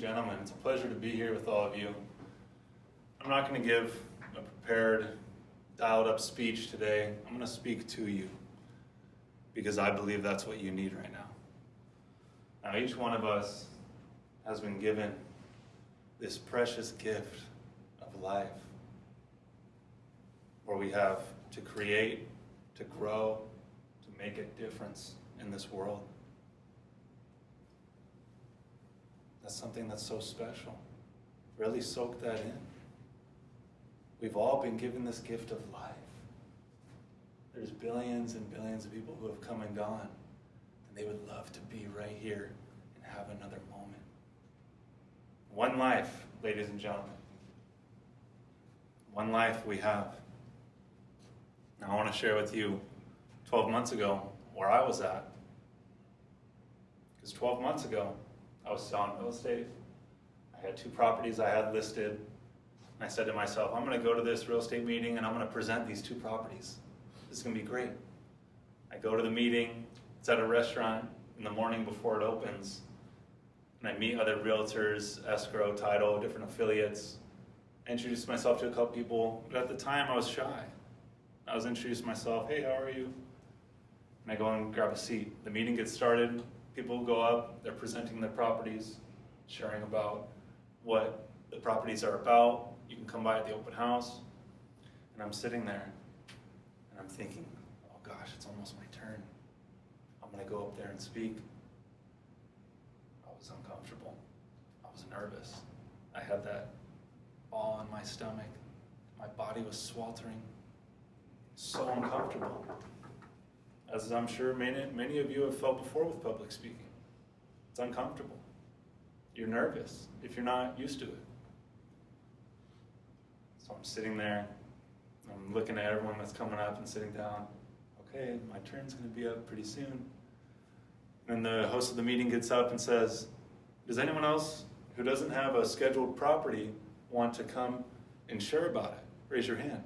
gentlemen, it's a pleasure to be here with all of you. I'm not going to give a prepared, dialed up speech today. I'm going to speak to you because I believe that's what you need right now. Now, each one of us has been given this precious gift of life where we have to create, to grow, to make a difference in this world. That's something that's so special. Really soak that in. We've all been given this gift of life. There's billions and billions of people who have come and gone, and they would love to be right here and have another moment. One life, ladies and gentlemen. One life we have. Now I want to share with you 12 months ago where I was at. Because 12 months ago, I was selling real estate. I had 2 properties I had listed. And I said to myself, I'm going to go to this real estate meeting and I'm going to present these 2 properties. This is going to be great. I go to the meeting. It's at a restaurant in the morning before it opens. And I meet other realtors, escrow, title, different affiliates. I introduced myself to a couple people, but at the time I was shy. I was introducing myself, hey, how are you? And I go and grab a seat. The meeting gets started. People go up, they're presenting their properties, sharing about what the properties are about. You can come by at the open house. And I'm sitting there, and I'm thinking, oh gosh, it's almost my turn. I'm gonna go up there and speak. I was uncomfortable. I was nervous. I had that ball in my stomach. My body was sweltering. So uncomfortable. As I'm sure many of you have felt before with public speaking. It's uncomfortable. You're nervous if you're not used to it. So I'm sitting there, I'm looking at everyone that's coming up and sitting down. Okay, my turn's gonna be up pretty soon. And the host of the meeting gets up and says, does anyone else who doesn't have a scheduled property want to come and share about it? Raise your hand.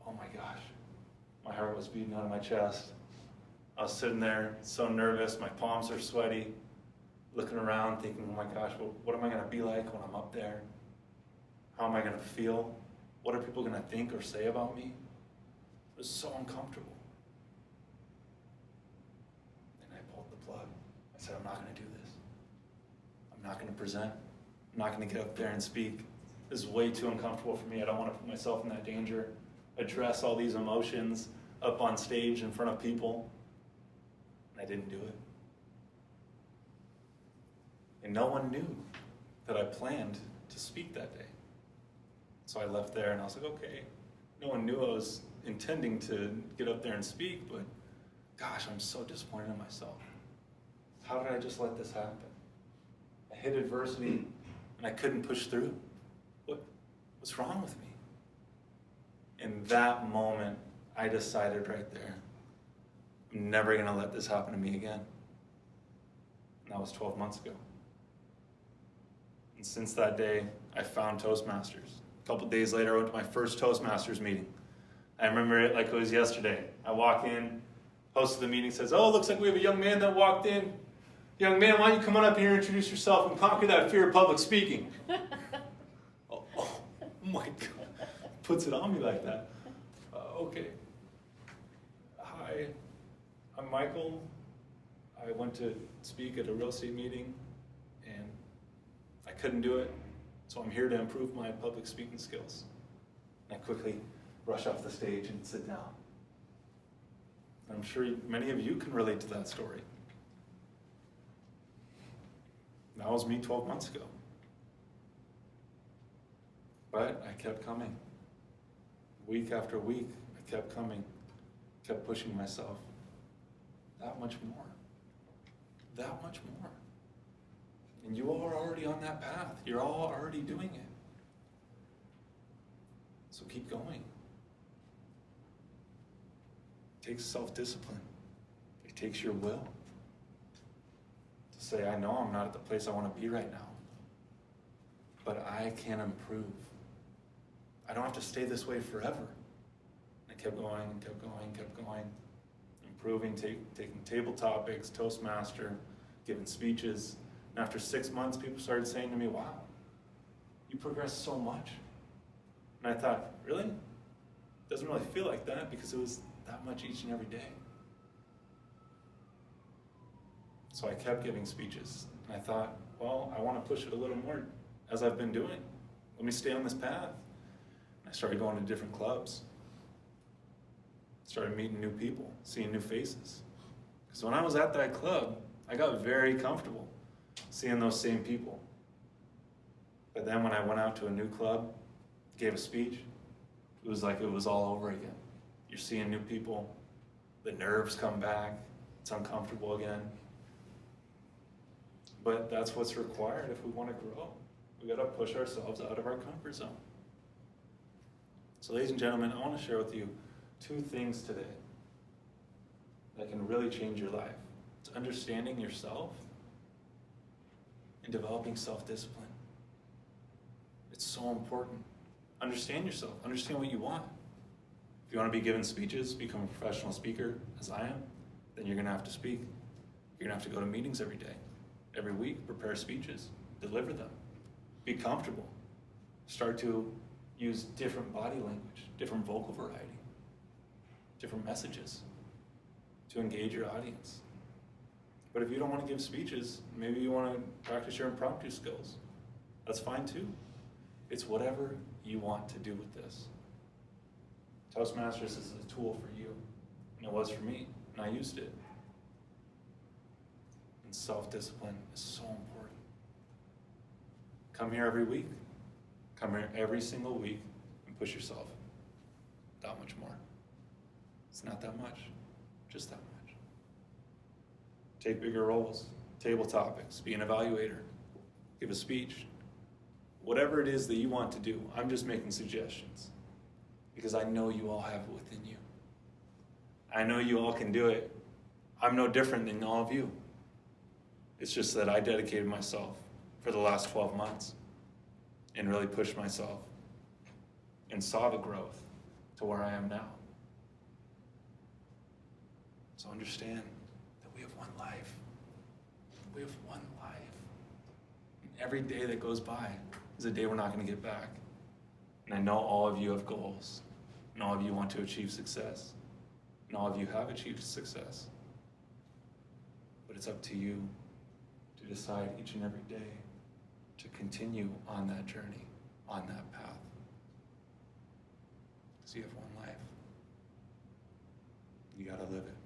Oh my gosh. My heart was beating out of my chest. I was sitting there so nervous, my palms are sweaty, looking around thinking, oh my gosh, what am I going to be like when I'm up there? How am I going to feel? What are people going to think or say about me? It was so uncomfortable. And I pulled the plug. I said, I'm not going to do this. I'm not going to present. I'm not going to get up there and speak. This is way too uncomfortable for me. I don't want to put myself in that danger. Address all these emotions up on stage in front of people. And I didn't do it. And no one knew that I planned to speak that day. So I left there and I was like, okay. No one knew I was intending to get up there and speak, but gosh, I'm so disappointed in myself. How did I just let this happen? I hit adversity and I couldn't push through. What's wrong with me? In that moment, I decided right there, I'm never going to let this happen to me again. And that was 12 months ago. And since that day, I found Toastmasters. A couple days later, I went to my first Toastmasters meeting. I remember it like it was yesterday. I walk in, host of the meeting says, oh, looks like we have a young man that walked in. Young man, why don't you come on up here and introduce yourself and conquer that fear of public speaking? oh my God. Puts it on me like that. Okay. Hi, I'm Michael. I went to speak at a real estate meeting and I couldn't do it, so I'm here to improve my public speaking skills. And I quickly rush off the stage and sit down. I'm sure many of you can relate to that story. That was me 12 months ago. But I kept coming. Week after week, I kept coming, kept pushing myself. That much more. That much more. And you all are already on that path. You're all already doing it. So keep going. It takes self-discipline. It takes your will to say, I know I'm not at the place I want to be right now, but I can improve. I don't have to stay this way forever. I kept going and kept going, kept going, improving, taking table topics, Toastmaster, giving speeches, And after 6 months, people started saying to me, wow, you progressed so much. And I thought, really? It doesn't really feel like that because it was that much each and every day. So I kept giving speeches. And I thought, well, I want to push it a little more as I've been doing. Let me stay on this path. And I started going to different clubs. Started meeting new people, seeing new faces. Because when I was at that club, I got very comfortable seeing those same people. But then when I went out to a new club, gave a speech, it was like it was all over again. You're seeing new people, the nerves come back, it's uncomfortable again. But that's what's required if we want to grow. We got to push ourselves out of our comfort zone. So ladies and gentlemen, I want to share with you 2 things today that can really change your life. It's understanding yourself and developing self-discipline. It's so important. Understand yourself. Understand what you want. If you want to be giving speeches, become a professional speaker, as I am, then you're going to have to speak. You're going to have to go to meetings every day, every week, prepare speeches, deliver them. Be comfortable. Start to use different body language, different vocal variety, different messages to engage your audience. But if you don't want to give speeches, maybe you want to practice your impromptu skills. That's fine too. It's whatever you want to do with this. Toastmasters is a tool for you, and it was for me, and I used it. And self-discipline is so important. Come here every week. Come here every single week and push yourself that much more. It's not that much, just that much. Take bigger roles, table topics, be an evaluator, give a speech. Whatever it is that you want to do, I'm just making suggestions because I know you all have it within you. I know you all can do it. I'm no different than all of you. It's just that I dedicated myself for the last 12 months and really pushed myself and saw the growth to where I am now. So understand that we have one life. We have one life. And every day that goes by is a day we're not going to get back. And I know all of you have goals, and all of you want to achieve success, and all of you have achieved success. But it's up to you to decide each and every day to continue on that journey, on that path. Because you have one life. You got to live it.